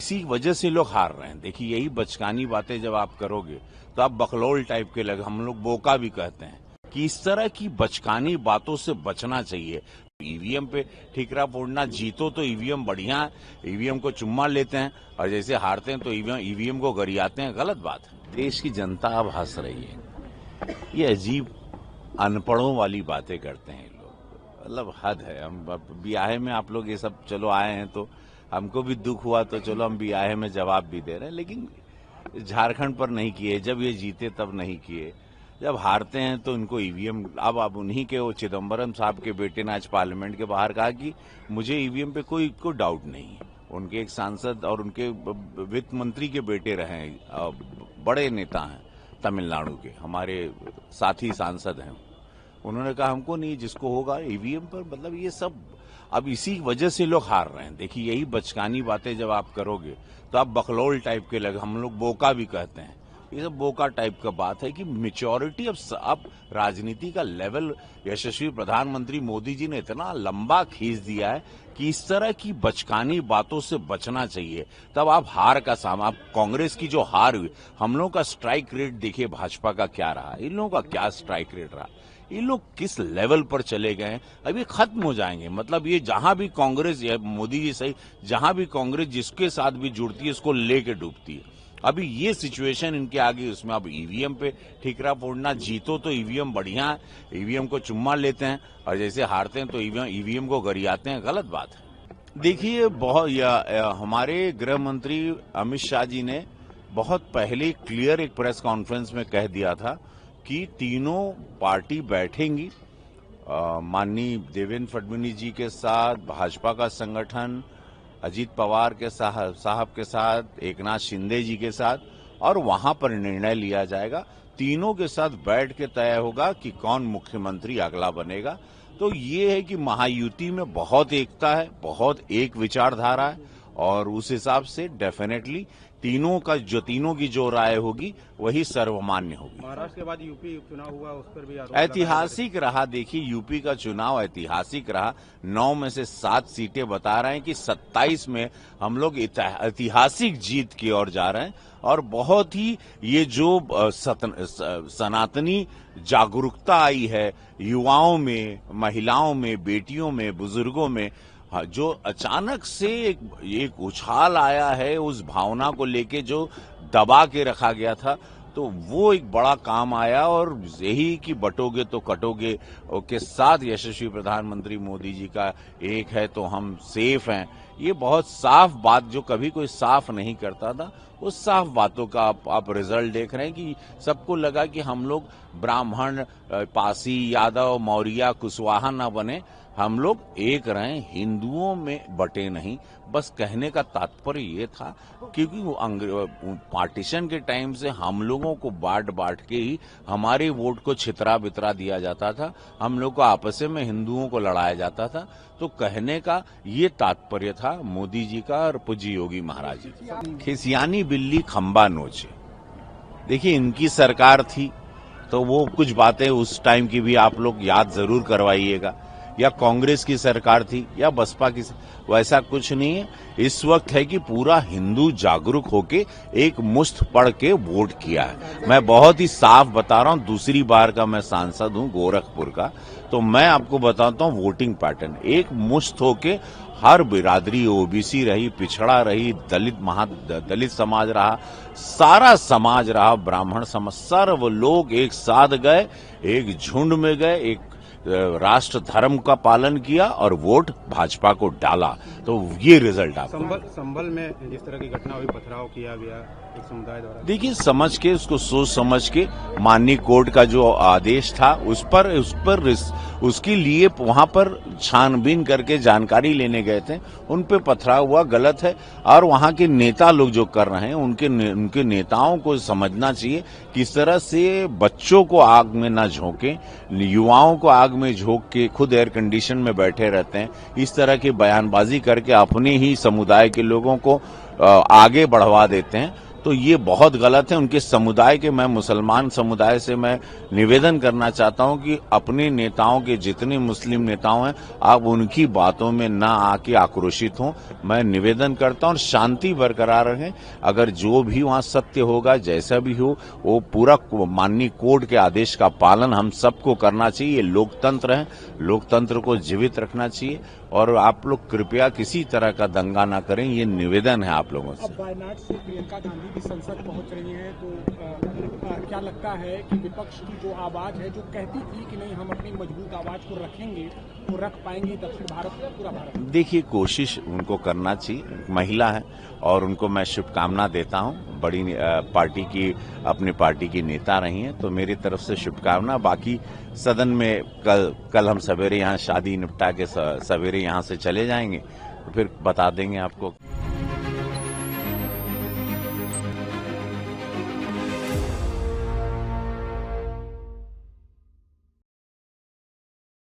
इसी वजह से लोग हार रहे हैं। देखिए, यही बचकानी बातें जब आप करोगे तो आप बकलौल टाइप के लगे, हम लोग बोका भी कहते हैं, कि इस तरह की बचकानी बातों से बचना चाहिए। ईवीएम पे ठीकरा फोड़ना, जीतो तो ईवीएम बढ़िया है, ईवीएम को चुम्मा लेते हैं और जैसे हारते हैं तो ईवीएम को गरियाते हैं, गलत बात है। देश की जनता अब हंस रही है। ये अजीब अनपढ़ों वाली बातें करते हैं लोग, मतलब हद है। हम ब्याहे में आप लोग ये सब चलो आए हैं तो हमको भी दुख हुआ, तो चलो हम ब्याहे में जवाब भी दे रहे हैं, लेकिन झारखंड पर नहीं किए। जब ये जीते तब नहीं किए, जब हारते हैं तो इनको ईवीएम। अब उन्हीं के वो चिदम्बरम साहब के बेटे ने आज पार्लियामेंट के बाहर कहा कि मुझे ईवीएम पे कोई डाउट नहीं है। उनके एक सांसद और उनके वित्त मंत्री के बेटे रहे हैं, बड़े नेता हैं तमिलनाडु के, हमारे साथी सांसद हैं। उन्होंने कहा हमको नहीं, जिसको होगा ईवीएम पर। मतलब ये सब अब इसी वजह से लोग हार रहे हैं। देखिए, यही बचकानी बातें जब आप करोगे तो आप बकलौल टाइप के लगे, हम लोग बोका भी कहते हैं, ये सब बोका टाइप का बात है कि मेच्योरिटी अब राजनीति का लेवल यशस्वी प्रधानमंत्री मोदी जी ने इतना लंबा खींच दिया है कि इस तरह की बचकानी बातों से बचना चाहिए। तब आप हार का सामना, आप कांग्रेस की जो हार हुई, हम लोगों का स्ट्राइक रेट देखिए भाजपा का क्या रहा, इन लोगों का क्या स्ट्राइक रेट रहा, ये लोग किस लेवल पर चले गए हैं। अभी खत्म हो जाएंगे। मतलब ये जहां भी कांग्रेस या मोदी जी सही, जहां भी कांग्रेस जिसके साथ भी जुड़ती है उसको लेके डूबती है। अभी ये सिचुएशन इनके आगे, उसमें अब ईवीएम पे ठीकरा फोड़ना, जीतो तो ईवीएम बढ़िया है, ईवीएम को चुम्मा लेते हैं और जैसे हारते हैं तो ईवीएम को गरियाते हैं, गलत बात है। देखिए, हमारे गृह मंत्री अमित शाह जी ने बहुत पहले क्लियर एक प्रेस कॉन्फ्रेंस में कह दिया था कि तीनों पार्टी बैठेंगी, माननीय देवेंद्र फडणवीस जी के साथ, भाजपा का संगठन अजीत पवार के साहब के साथ, एकनाथ शिंदे जी के साथ, और वहां पर निर्णय लिया जाएगा। तीनों के साथ बैठ के तय होगा कि कौन मुख्यमंत्री अगला बनेगा। तो ये है कि महायुति में बहुत एकता है, बहुत एक विचारधारा है, और उस हिसाब से डेफिनेटली तीनों की जो राय होगी वही सर्वमान्य होगी। महाराष्ट्र के बाद यूपी चुनाव हुआ, उस पर भी ऐतिहासिक रहा। देखिए, यूपी का चुनाव ऐतिहासिक रहा। 9 में से 7 सीटें बता रहे हैं कि 27 में हम लोग ऐतिहासिक जीत की ओर जा रहे हैं। और बहुत ही ये जो सनातनी जागरूकता आई है युवाओं में, महिलाओं में, बेटियों में, बुजुर्गों में, जो अचानक से एक उछाल आया है, उस भावना को लेके जो दबा के रखा गया था, तो वो एक बड़ा काम आया। और यही कि बटोगे तो कटोगे के साथ यशस्वी प्रधानमंत्री मोदी जी का एक है तो हम सेफ हैं, ये बहुत साफ बात, जो कभी कोई साफ नहीं करता था, उस साफ बातों का आप रिजल्ट देख रहे हैं कि सबको लगा कि हम लोग ब्राह्मण, पासी, यादव, मौर्य, कुशवाहा न बने, हम लोग एक रहें, हिंदुओं में बटे नहीं। बस कहने का तात्पर्य ये था, क्योंकि वो पार्टीशन के टाइम से हम लोगों को बांट के ही हमारे वोट को छितरा बितरा दिया जाता था, हम लोग को आपस में हिंदुओं को लड़ाया जाता था। तो कहने का ये तात्पर्य था मोदी जी का और पूज्य योगी महाराज जी। खिसियानी बिल्ली खंबा नोचे। देखिए, इनकी सरकार थी तो वो कुछ बातें उस टाइम की भी आप लोग याद जरूर करवाइएगा, या कांग्रेस की सरकार थी या बसपा की, वैसा कुछ नहीं है। इस वक्त है कि पूरा हिंदू जागरूक होके एक मुश्त पढ़ के वोट किया है। मैं बहुत ही साफ बता रहा हूं, दूसरी बार का मैं सांसद हूं गोरखपुर का, तो मैं आपको बताता हूं वोटिंग पैटर्न। एक मुश्त होके हर बिरादरी, ओबीसी रही, पिछड़ा रही, दलित समाज रहा, सारा समाज रहा, ब्राह्मण समाज, सर्व लोग एक साथ गए, एक झुंड में गए, एक राष्ट्र धर्म का पालन किया और वोट भाजपा को डाला। तो ये रिजल्ट आप संभल में जिस तरह की घटना हुई, पथराव किया गया एक समुदाय द्वारा, देखिए, समझ के उसको सोच समझ के माननीय कोर्ट का जो आदेश था उस पर उसके लिए वहां पर छानबीन करके जानकारी लेने गए थे, उन पे पथराव हुआ, गलत है। और वहां के नेता लोग जो कर रहे हैं, उनके नेताओं को समझना चाहिए किस तरह से बच्चों को आग में ना झोंके, युवाओं को आग में झोंक के खुद एयर कंडीशन में बैठे रहते हैं, इस तरह की बयानबाजी करके अपने ही समुदाय के लोगों को आगे बढ़वा देते हैं। तो ये बहुत गलत है। उनके समुदाय के, मैं मुसलमान समुदाय से मैं निवेदन करना चाहता हूं कि अपने नेताओं के, जितने मुस्लिम नेताओं हैं, आप उनकी बातों में ना आके आक्रोशित हों। मैं निवेदन करता हूं और शांति बरकरार रखें। अगर जो भी वहां सत्य होगा, जैसा भी हो, वो पूरा माननीय कोर्ट के आदेश का पालन हम सबको करना चाहिए। ये लोकतंत्र है, लोकतंत्र को जीवित रखना चाहिए और आप लोग कृपया किसी तरह का दंगा ना करें, ये निवेदन है आप लोगों से। अब वायनाड से प्रियंका गांधी भी संसद पहुंच रही हैं, तो क्या लगता है कि विपक्ष की जो आवाज है, जो कहती थी कि नहीं हम अपनी मजबूत आवाज को रखेंगे, वो रख पाएंगे दक्षिण भारत में, पूरा भारत? देखिए, कोशिश उनको करना चाहिए, महिला है और उनको मैं शुभकामना देता हूं। बड़ी पार्टी की, अपनी पार्टी की नेता रही हैं, तो मेरी तरफ से शुभकामना। बाकी सदन में कल हम सवेरे यहाँ शादी निपटा के सवेरे यहाँ से चले जाएंगे, तो फिर बता देंगे आपको।